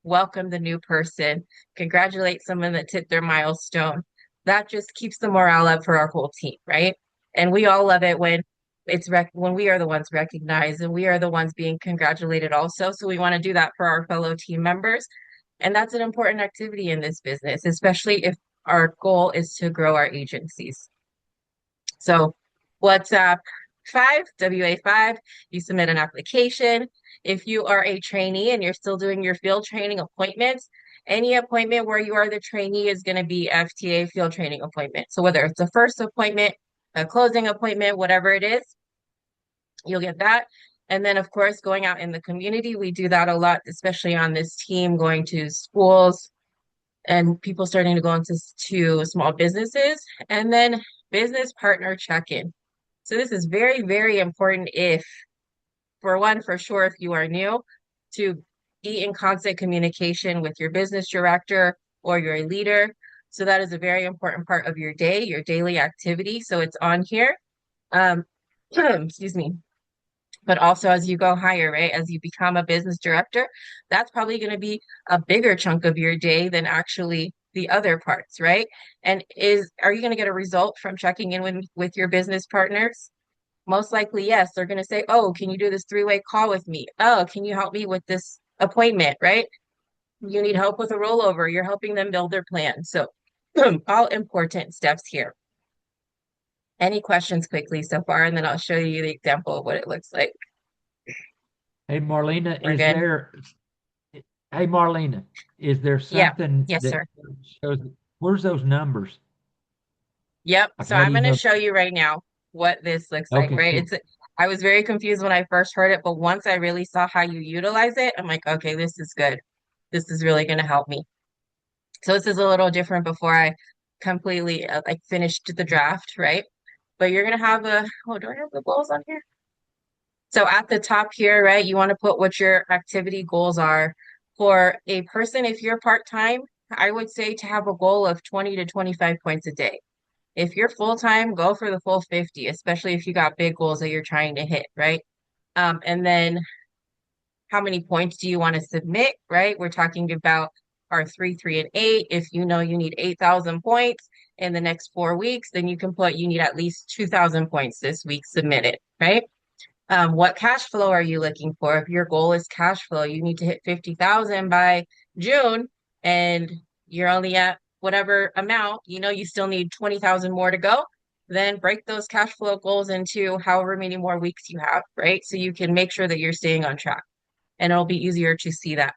welcome the new person, congratulate someone that hit their milestone, that just keeps the morale up for our whole team, right? And we all love it when when we are the ones recognized and we are the ones being congratulated also. So we want to do that for our fellow team members. And that's an important activity in this business, especially if our goal is to grow our agencies. So WhatsApp 5, WA5, you submit an application. If you are a trainee and you're still doing your field training appointments, any appointment where you are the trainee is going to be FTA field training appointment. So whether it's a first appointment, a closing appointment, whatever it is, you'll get that. And then, of course, going out in the community, we do that a lot, especially on this team, going to schools, and people starting to go into small businesses, and then business partner check-in. So this is very, very important if for one, for sure, if you are new, to be in constant communication with your business director or your leader. So that is a very important part of your day, your daily activity. So it's on here. Um, excuse me. But also as you go higher, right? As you become a business director, that's probably going to be a bigger chunk of your day than actually the other parts, right? And are you going to get a result from checking in with your business partners? Most likely, yes. They're going to say, "Oh, can you do this three-way call with me? Oh, can you help me with this appointment?" Right? You need help with a rollover. You're helping them build their plan. So, all important steps here. Any questions quickly so far, and then I'll show you the example of what it looks like. Hey, Marlena, We're good? hey, Marlena, is there Yeah. something Yes, that sir. shows, where's those numbers? Yep. Like, So how do I'm you going to know? show you right now what this looks like, Okay, right? cool. I was very confused when I first heard it, but once I really saw how you utilize it, I'm like, okay, this is good. This is really going to help me. So this is a little different before I completely like finished the draft, right? But you're going to have do I have the goals on here? So at the top here, right, you want to put what your activity goals are. For a person, if you're part-time, I would say to have a goal of 20 to 25 points a day. If you're full-time, go for the full 50, especially if you got big goals that you're trying to hit, right? And then how many points do you want to submit, right? We're talking about our 3, 3, and 8. If you know you need 8,000 points in the next 4 weeks, then you can put you need at least 2,000 points this week submitted, right? What cash flow are you looking for? If your goal is cash flow, you need to hit 50,000 by June and you're only at whatever amount, you still need 20,000 more to go, then break those cash flow goals into however many more weeks you have, right? So you can make sure that you're staying on track and it'll be easier to see that.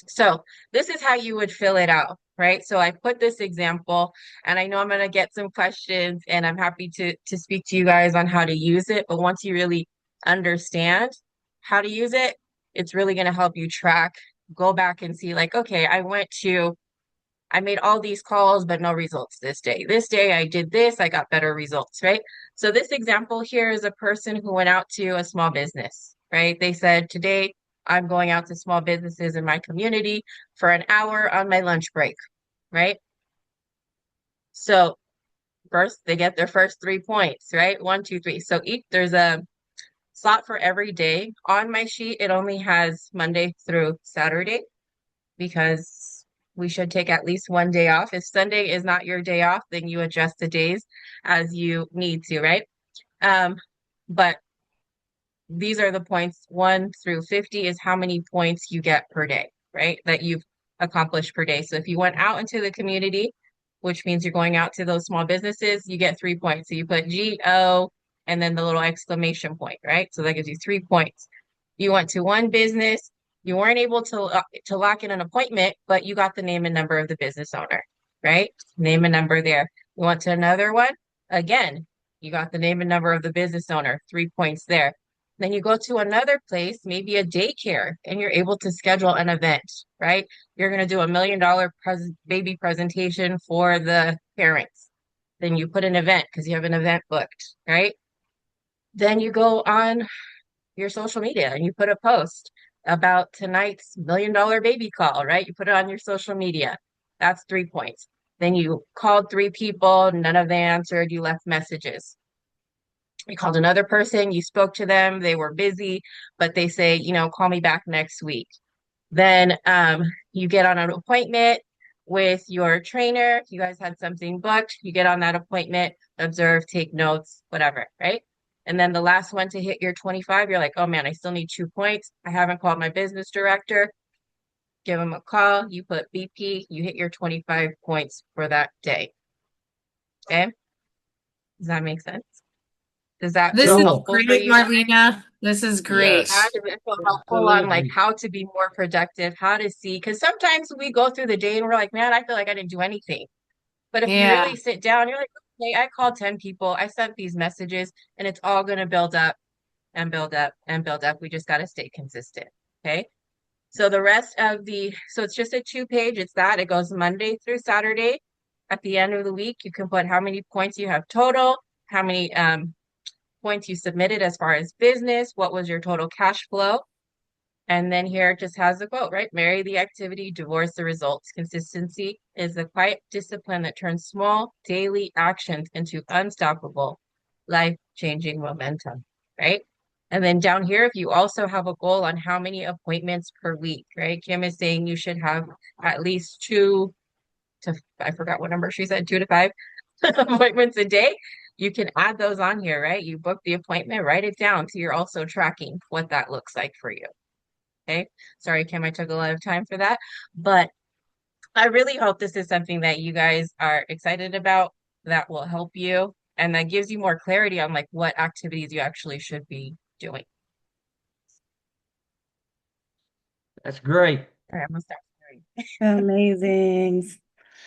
So this is how you would fill it out, right? So I put this example and I know I'm going to get some questions and I'm happy to speak to you guys on how to use it. But once you really understand how to use it, it's really going to help you track, go back and see like, okay, I made all these calls, but no results this day. This day I did this, I got better results, right? So this example here is a person who went out to a small business, right? They said, today I'm going out to small businesses in my community for an hour on my lunch break, right? So first they get their first 3 points, right? 1, 2, 3. So there's a slot for every day. On my sheet, it only has Monday through Saturday because we should take at least one day off. If Sunday is not your day off, then you adjust the days as you need to, right? But these are the points 1 through 50 is how many points you get per day, right? That you've accomplished per day. So if you went out into the community, which means you're going out to those small businesses, you get 3 points. So you put GO and then the little exclamation point, right? So that gives you 3 points. You went to one business, you weren't able to lock in an appointment, but you got the name and number of the business owner, right? Name and number there. You went to another one, again, you got the name and number of the business owner, 3 points there. Then you go to another place, maybe a daycare, and you're able to schedule an event, right? You're going to do $1 million baby presentation for the parents. Then you put an event because you have an event booked, right? Then you go on your social media and you put a post about tonight's $1 million baby call, right? You put it on your social media. That's 3 points. Then you called 3 people, none of them answered, you left messages. You called another person, you spoke to them, they were busy, but they say, call me back next week. Then you get on an appointment with your trainer. You guys had something booked. You get on that appointment, observe, take notes, whatever, right? And then the last one to hit your 25, you're like, oh man, I still need 2 points. I haven't called my business director. Give them a call. You put BP, you hit your 25 points for that day. Okay? Does that make sense? Does that This feel is Cool. helpful for great, you guys? Marlena. This is great. Yeah, Yes. does it feel helpful on like Absolutely. how to be more productive, how to see? Because sometimes we go through the day and we're like, man, I feel like I didn't do anything. But if you really Yeah. sit down, you're like, okay, I called 10 people, I sent these messages, and it's all going to build up and build up and build up. We just got to stay consistent. Okay. So so it's just a 2 page. It's that it goes Monday through Saturday. At the end of the week, you can put how many points you have total, how many points you submitted as far as business, what was your total cash flow. And then here it just has the quote, right? Marry the activity, divorce the results. Consistency is the quiet discipline that turns small daily actions into unstoppable, life-changing momentum, right? And then down here, if you also have a goal on how many appointments per week, right? Kim is saying you should have at least two to, I forgot what number she said, 2 to 5 appointments a day. You can add those on here, right? You book the appointment, write it down so you're also tracking what that looks like for you. Okay. Sorry, Kim, I took a lot of time for that. But I really hope this is something that you guys are excited about, that will help you, and that gives you more clarity on like what activities you actually should be doing. That's great. All right, I'm gonna start. Amazing.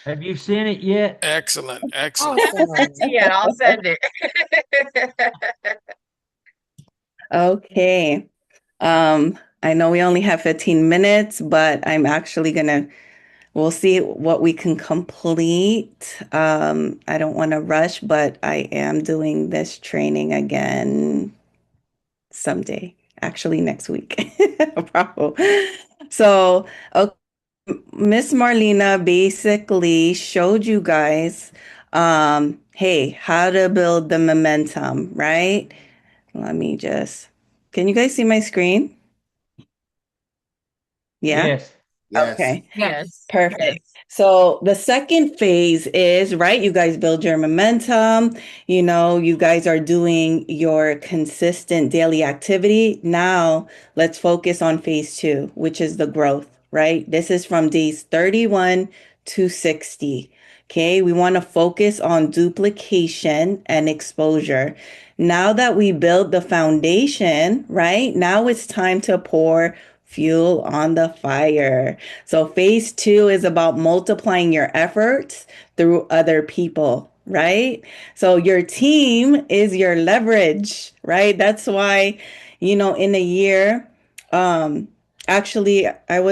Have you seen it yet? Excellent. I Excellent. haven't sent Awesome. it yet. I'll send it. Okay. I know we only have 15 minutes, but I'm actually gonna, we'll see what we can complete. I don't want to rush, but I am doing this training again someday, actually next week, probably. So, okay, Miss Marlena basically showed you guys, hey, how to build the momentum, right? Let me just, can you guys see my screen? Yeah? Yes. Yes. Okay. Yes. Perfect. Yes. So the second phase is, right, you guys build your momentum, you guys are doing your consistent daily activity. Now let's focus on phase two, which is the growth, right? This is from days 31 to 60. Okay, we want to focus on duplication and exposure. Now that we build the foundation, right? Now it's time to pour fuel on the fire. So phase two is about multiplying your efforts through other people, right? So your team is your leverage, right? That's why, in a year, um, actually, I've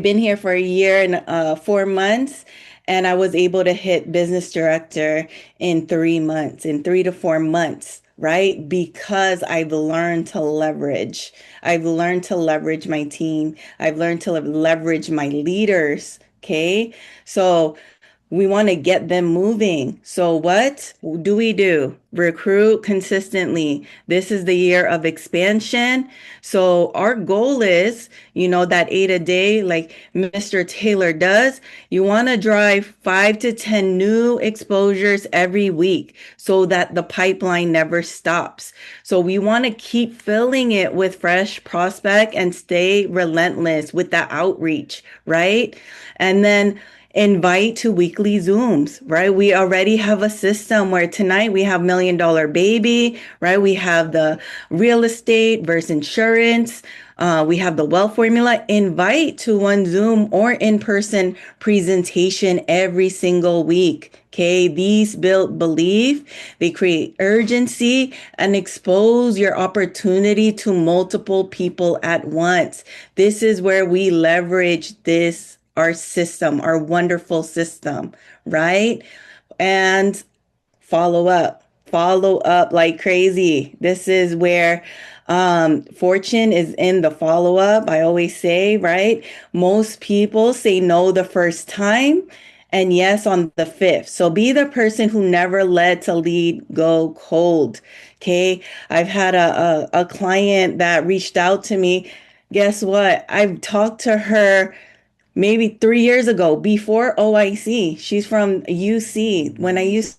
been here for a year and 4 months, and I was able to hit business director in 3 months, in 3 to 4 months, right? Because I've learned to leverage. I've learned to leverage my team. I've learned to leverage my leaders. Okay. So we want to get them moving. So what do we do? Recruit consistently. This is the year of expansion. So our goal is, that 8 a day, like Mr. Taylor does, you want to drive 5 to 10 new exposures every week so that the pipeline never stops. So we want to keep filling it with fresh prospect and stay relentless with the outreach, right? And then invite to weekly Zooms, right? We already have a system where tonight we have $1 million baby, right? We have the real estate versus insurance. We have the wealth formula. Invite to one Zoom or in-person presentation every single week. Okay, these build belief, they create urgency and expose your opportunity to multiple people at once. This is where we leverage this, our system, our wonderful system, right? And follow up like crazy. This is where fortune is in the follow up. I always say, right? Most people say no the first time and yes on the fifth. So be the person who never let to lead go cold. Okay. I've had a client that reached out to me. Guess what? I've talked to her maybe 3 years ago before OIC. She's from UC. When I used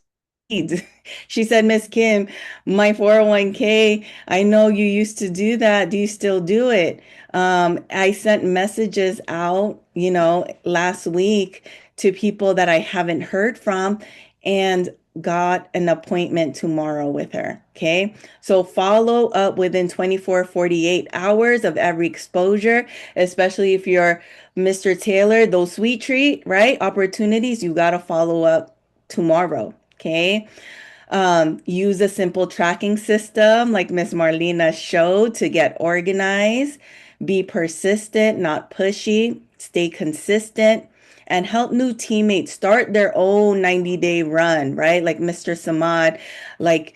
she said, Miss Kim, my 401k, I know you used to do that. Do you still do it? I sent messages out, last week to people that I haven't heard from and got an appointment tomorrow with her. Okay. So follow up within 24, 48 hours of every exposure, especially if you're Mr. Taylor, those sweet treat, right? Opportunities, you got to follow up tomorrow. Okay. Use a simple tracking system like Miss Marlena showed to get organized. Be persistent, not pushy. Stay consistent and help new teammates start their own 90-day run, right? Like Mr. Samad, like,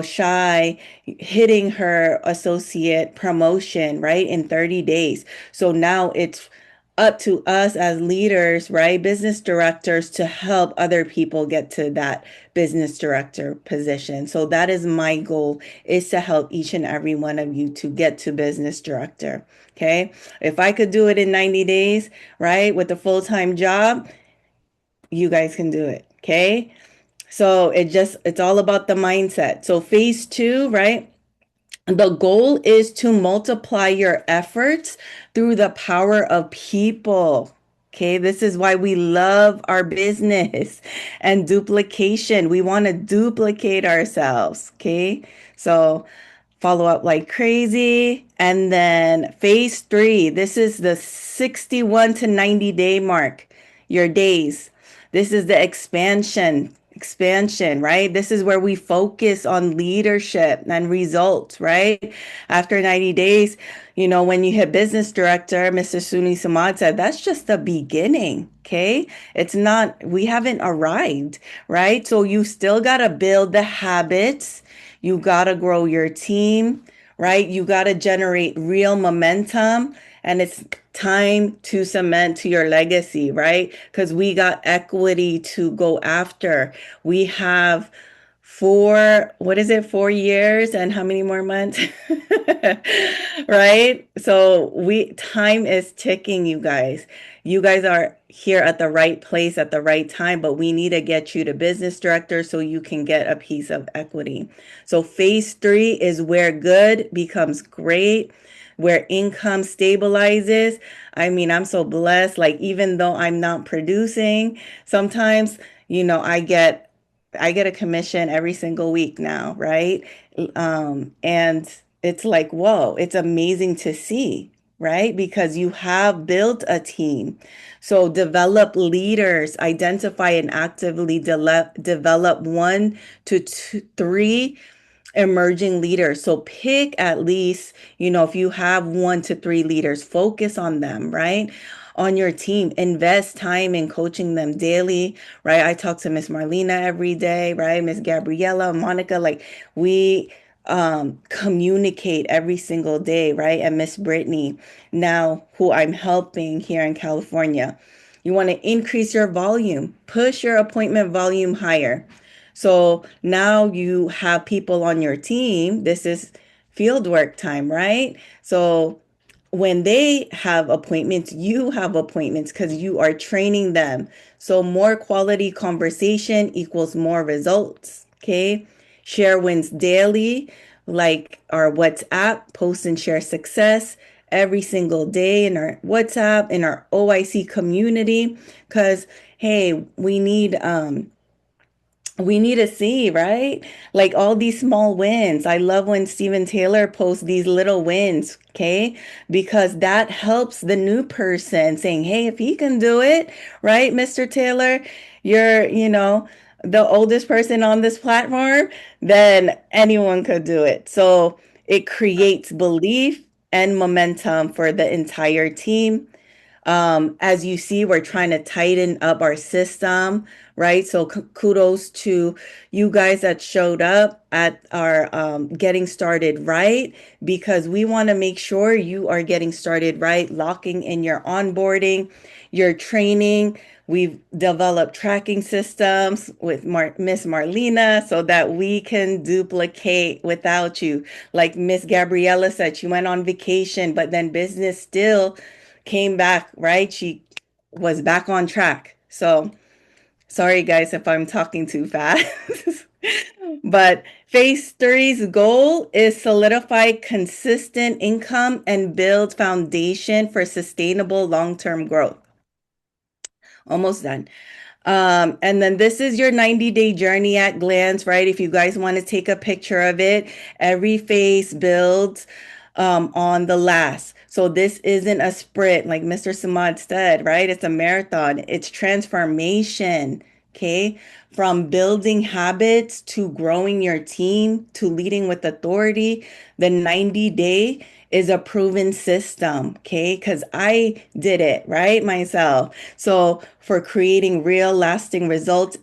Shy hitting her associate promotion, right, in 30 days. So now it's up to us as leaders, right, business directors, to help other people get to that business director position. So that is my goal, is to help each and every one of you to get to business director. Okay. If I could do it in 90 days, right, with a full-time job, you guys can do it. Okay. So it's all about the mindset. So phase two, right? The goal is to multiply your efforts through the power of people. Okay, this is why we love our business and duplication. We want to duplicate ourselves. Okay, so follow up like crazy. And then phase three, this is the 61 to 90 day mark, your days. This is the expansion, right? This is where we focus on leadership and results, right? After 90 days, when you hit business director, Mr. Suni Samad said, that's just the beginning. Okay. It's not, we haven't arrived, right? So you still got to build the habits. You got to grow your team, right? You got to generate real momentum. And it's time to cement to your legacy, right? Because we got equity to go after. We have what is it, 4 years and how many more months? Right? So time is ticking, you guys. You guys are here at the right place at the right time, but we need to get you to business director so you can get a piece of equity. So phase three is where good becomes great, where income stabilizes. I mean, I'm so blessed. Like, even though I'm not producing, sometimes, I get a commission every single week now, right? And it's like, whoa, it's amazing to see, right? Because you have built a team. So develop leaders, identify and actively develop one to three emerging leaders. So pick at least, if you have 1 to 3 leaders, focus on them, right? On your team, invest time in coaching them daily, right? I talk to Miss Marlena every day, right? Miss Gabriella, Monica, like we communicate every single day, right? And Miss Brittany, now who I'm helping here in California. You want to increase your volume, push your appointment volume higher. So now you have people on your team. This is field work time, right? So when they have appointments, you have appointments because you are training them. So more quality conversation equals more results. Okay. Share wins daily, like our WhatsApp, post and share success every single day in our WhatsApp, in our OIC community. Because, hey, we need to see, right? Like all these small wins. I love when Steven Taylor posts these little wins, okay? Because that helps the new person saying, hey, if he can do it, right, Mr. Taylor, you're, the oldest person on this platform, then anyone could do it. So it creates belief and momentum for the entire team. As you see, we're trying to tighten up our system, right? So kudos to you guys that showed up at our getting started right, because we want to make sure you are getting started right, locking in your onboarding, your training. We've developed tracking systems with Miss Marlena so that we can duplicate without you. Like Miss Gabriella said, she went on vacation, but then business still came back, right? She was back on track. So sorry, guys, if I'm talking too fast. But phase three's goal is solidify consistent income and build foundation for sustainable long-term growth. Almost done. And then this is your 90-day journey at glance, right? If you guys want to take a picture of it, every phase builds on the last. So this isn't a sprint like Mr. Samad said, right? It's a marathon. It's transformation, okay? From building habits to growing your team to leading with authority, the 90-day is a proven system, okay? Because I did it, right, myself. So for creating real lasting results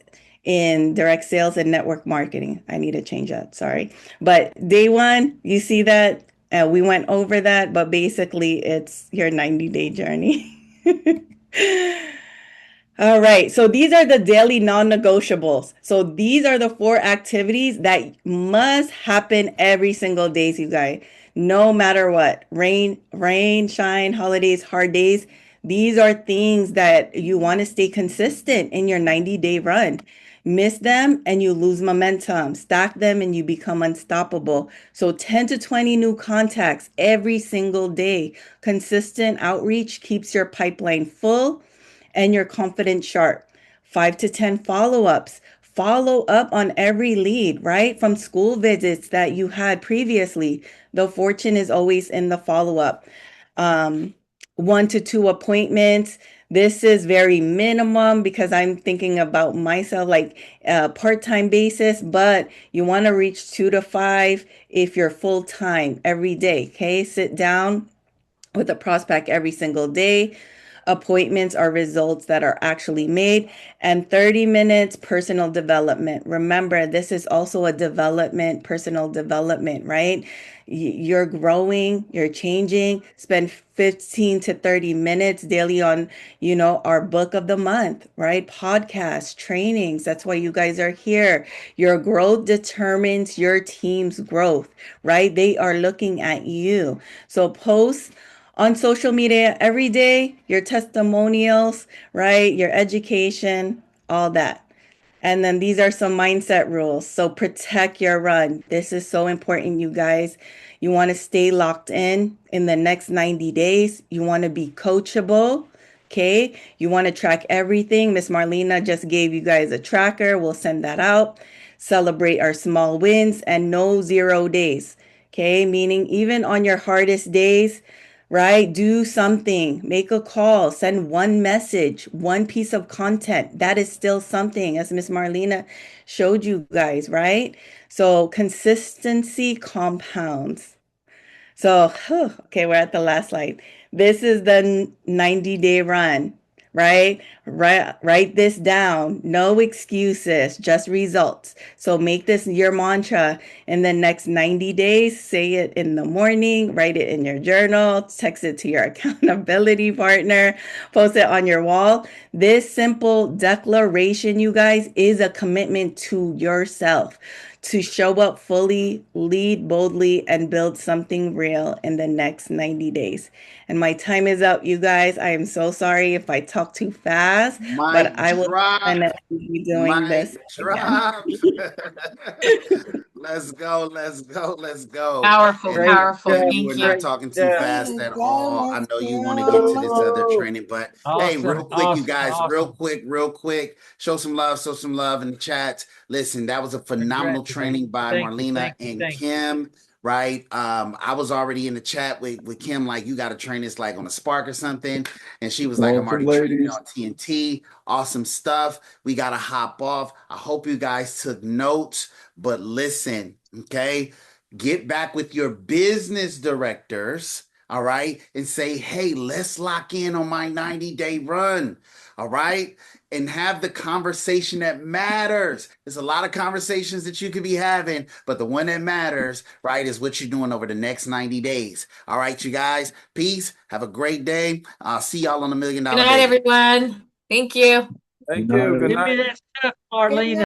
in direct sales and network marketing, I need to change that, sorry. But day one, you see that? We went over that, but basically it's your 90-day journey. All right, so these are the daily non-negotiables. So these are the 4 activities that must happen every single day, you guys. No matter what, rain, shine, holidays, hard days. These are things that you want to stay consistent in your 90-day run. Miss them and you lose momentum. Stack them and you become unstoppable. So 10 to 20 new contacts every single day. Consistent outreach keeps your pipeline full and your confidence sharp. 5 to 10 follow ups. Follow up on every lead, right? From school visits that you had previously. The fortune is always in the follow up. 1 to 2 appointments. This is very minimum because I'm thinking about myself like a part-time basis, but you want to reach 2 to 5 if you're full-time every day. Okay, sit down with a prospect every single day. Appointments are results that are actually made, and 30 minutes personal development. Remember, this is also a development, personal development, right? You're growing, you're changing. Spend 15 to 30 minutes daily on, our book of the month, right? Podcasts, trainings. That's why you guys are here. Your growth determines your team's growth, right? They are looking at you. So post on social media every day, your testimonials, right? Your education, all that. And then these are some mindset rules. So protect your run. This is so important, you guys. You want to stay locked in the next 90 days. You want to be coachable. Okay. You want to track everything. Miss Marlena just gave you guys a tracker. We'll send that out. Celebrate our small wins and no 0 days. Okay. Meaning even on your hardest days, right? Do something, make a call, send one message, one piece of content. That is still something, as Miss Marlena showed you guys, right? So consistency compounds. So, okay, we're at the last slide. This is the 90-day run, right? Write this down. No excuses, just results. So make this your mantra in the next 90 days. Say it in the morning, write it in your journal, text it to your accountability partner, post it on your wall. This simple declaration, you guys, is a commitment to yourself to show up fully, lead boldly, and build something real in the next 90 days. And my time is up, you guys. I am so sorry if I talk too fast, but Mic I will drop. definitely be doing Mic this again. drop. Let's go. Let's go. Let's go. Powerful, And Great powerful. job. you were Thank you. not Great talking too job. fast Let's at go, all. I let's know you want to get to this other go. training, but hey, Awesome. real quick, you Awesome. guys, Awesome. real quick, show some love in the chat. Listen, that was a phenomenal training Congratulations. by Thank you. Marlena Thank you. and Thank you. Kim. Right. I was already in the chat with Kim, like, you got to train this like on a Spark or something. And she was like, I'm Welcome, already training ladies. on TNT. Awesome stuff. We got to hop off. I hope you guys took notes, but listen, okay, get back with your business directors. All right. And say, hey, let's lock in on my 90-day run. All right. And have the conversation that matters. There's a lot of conversations that you could be having, but the one that matters, right, is what you're doing over the next 90 days. All right, you guys. Peace. Have a great day. I'll see y'all on the $1 Million Good night, Baby. everyone. Thank you. Good Thank night, you. Good Give everyone. me night. that stuff, Marlena.